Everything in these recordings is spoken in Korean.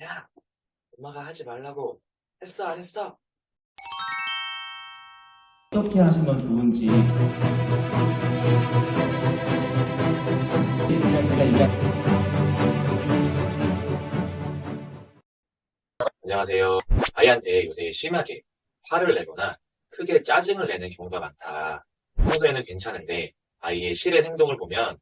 야, 엄마가 하지 말라고 했어, 안 했어? 어떻게 하시면 좋은지 그냥 제가 안녕하세요. 아이한테 요새 심하게 화를 내거나 크게 짜증을 내는 경우가 많다. 평소에는 괜찮은데 아이의 실행 행동을 보면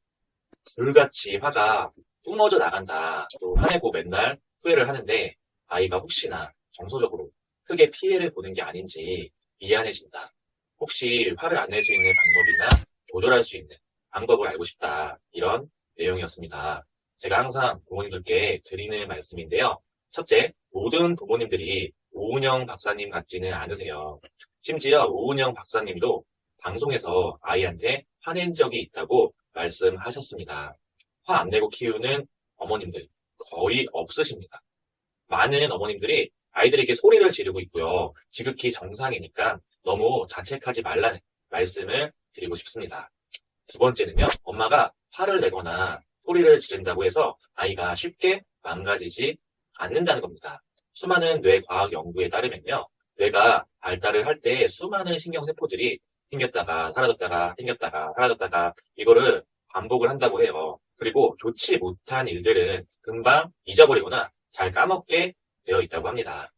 불같이 화가 뿜어져 나간다. 또 화내고 맨날 후회를 하는데 아이가 혹시나 정서적으로 크게 피해를 보는 게 아닌지 미안해진다. 혹시 화를 안 낼 수 있는 방법이나 조절할 수 있는 방법을 알고 싶다. 이런 내용이었습니다. 제가 항상 부모님들께 드리는 말씀인데요. 첫째, 모든 부모님들이 오은영 박사님 같지는 않으세요. 심지어 오은영 박사님도 방송에서 아이한테 화낸 적이 있다고 말씀하셨습니다. 화 안 내고 키우는 어머님들 거의 없으십니다. 많은 어머님들이 아이들에게 소리를 지르고 있고요. 지극히 정상이니까 너무 자책하지 말라는 말씀을 드리고 싶습니다. 두 번째는요, 엄마가 화를 내거나 소리를 지른다고 해서 아이가 쉽게 망가지지 않는다는 겁니다. 수많은 뇌과학 연구에 따르면요, 뇌가 발달을 할 때 수많은 신경세포들이 생겼다가 사라졌다가 생겼다가 사라졌다가 이거를 반복을 한다고 해요. 그리고 좋지 못한 일들은 금방 잊어버리거나 잘 까먹게 되어 있다고 합니다.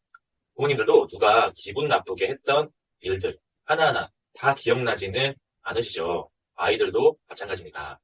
부모님들도 누가 기분 나쁘게 했던 일들 하나하나 다 기억나지는 않으시죠? 아이들도 마찬가지입니다.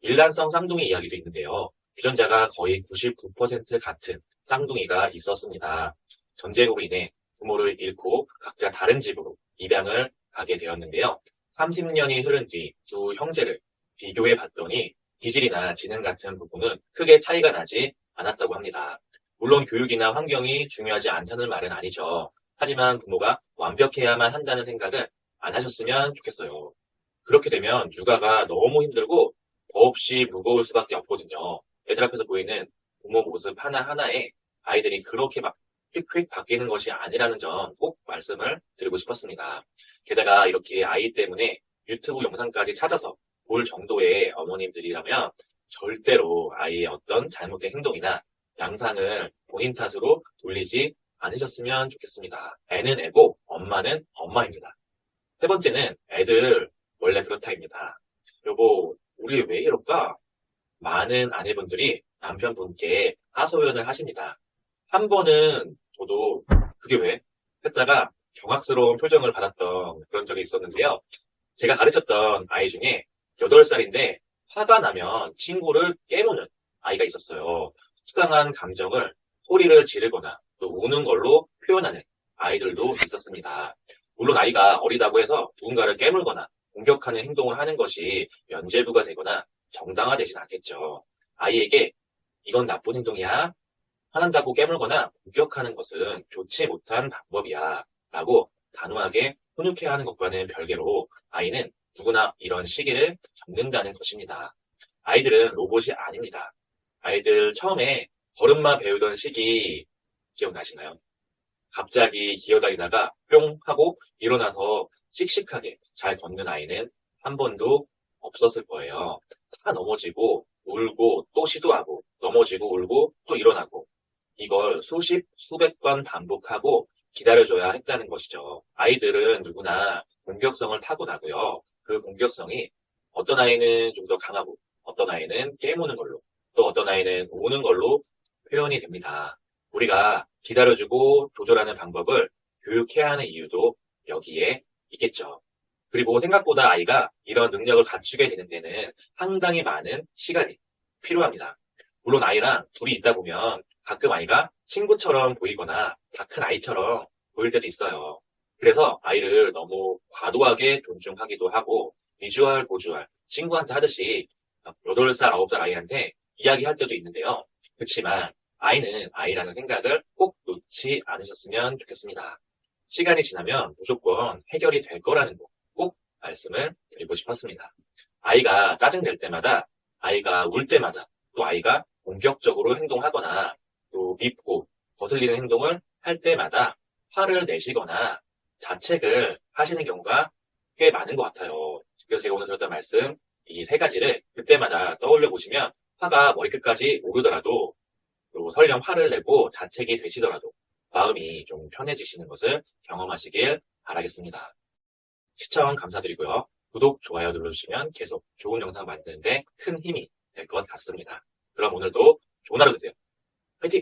일란성 쌍둥이 이야기도 있는데요. 유전자가 거의 99% 같은 쌍둥이가 있었습니다. 전쟁으로 인해 부모를 잃고 각자 다른 집으로 입양을 가게 되었는데요. 30년이 흐른 뒤 두 형제를 비교해 봤더니 기질이나 지능 같은 부분은 크게 차이가 나지 않았다고 합니다. 물론 교육이나 환경이 중요하지 않다는 말은 아니죠. 하지만 부모가 완벽해야만 한다는 생각은 안 하셨으면 좋겠어요. 그렇게 되면 육아가 너무 힘들고 더없이 무거울 수밖에 없거든요. 애들 앞에서 보이는 부모 모습 하나하나에 아이들이 그렇게 막 휙휙 바뀌는 것이 아니라는 점 꼭 말씀을 드리고 싶었습니다. 게다가 이렇게 아이 때문에 유튜브 영상까지 찾아서 볼 정도의 어머님들이라면 절대로 아이의 어떤 잘못된 행동이나 양상을 본인 탓으로 돌리지 않으셨으면 좋겠습니다. 애는 애고 엄마는 엄마입니다. 세 번째는 애들 원래 그렇다입니다. 여보, 우리 왜 이럴까? 많은 아내분들이 남편분께 하소연을 하십니다. 한 번은 저도 그게 왜? 했다가 경악스러운 표정을 받았던 그런 적이 있었는데요. 제가 가르쳤던 아이 중에 8살인데 화가 나면 친구를 깨무는 아이가 있었어요. 수강한 감정을 소리를 지르거나 또 우는 걸로 표현하는 아이들도 있었습니다. 물론 아이가 어리다고 해서 누군가를 깨물거나 공격하는 행동을 하는 것이 면죄부가 되거나 정당화되진 않겠죠. 아이에게 이건 나쁜 행동이야. 화난다고 깨물거나 공격하는 것은 좋지 못한 방법이야. 라고 단호하게 훈육해야 하는 것과는 별개로 아이는 누구나 이런 시기를 겪는다는 것입니다. 아이들은 로봇이 아닙니다. 아이들 처음에 걸음마 배우던 시기 기억나시나요? 갑자기 기어다니다가 뿅 하고 일어나서 씩씩하게 잘 걷는 아이는 한 번도 없었을 거예요. 다 넘어지고 울고 또 시도하고 넘어지고 울고 또 일어나고 이걸 수십 수백 번 반복하고 기다려줘야 했다는 것이죠. 아이들은 누구나 공격성을 타고나고요. 그 공격성이 어떤 아이는 좀 더 강하고 어떤 아이는 깨무는 걸로 또 어떤 아이는 우는 걸로 표현이 됩니다. 우리가 기다려주고 조절하는 방법을 교육해야 하는 이유도 여기에 있겠죠. 그리고 생각보다 아이가 이런 능력을 갖추게 되는 데는 상당히 많은 시간이 필요합니다. 물론 아이랑 둘이 있다 보면 가끔 아이가 친구처럼 보이거나 다 큰 아이처럼 보일 때도 있어요. 그래서 아이를 너무 과도하게 존중하기도 하고 비주얼, 보주얼, 친구한테 하듯이 8살, 9살 아이한테 이야기할 때도 있는데요. 그렇지만 아이는 아이라는 생각을 꼭 놓지 않으셨으면 좋겠습니다. 시간이 지나면 무조건 해결이 될 거라는 거 꼭 말씀을 드리고 싶었습니다. 아이가 짜증낼 때마다, 아이가 울 때마다, 또 아이가 공격적으로 행동하거나 또 밉고 거슬리는 행동을 할 때마다 화를 내시거나 자책을 하시는 경우가 꽤 많은 것 같아요. 그래서 제가 오늘 드렸던 말씀, 이 세 가지를 그때마다 떠올려 보시면 화가 머리끝까지 오르더라도 또 설령 화를 내고 자책이 되시더라도 마음이 좀 편해지시는 것을 경험하시길 바라겠습니다. 시청 감사드리고요. 구독, 좋아요 눌러주시면 계속 좋은 영상 만드는데 큰 힘이 될 것 같습니다. 그럼 오늘도 좋은 하루 되세요. 화이팅!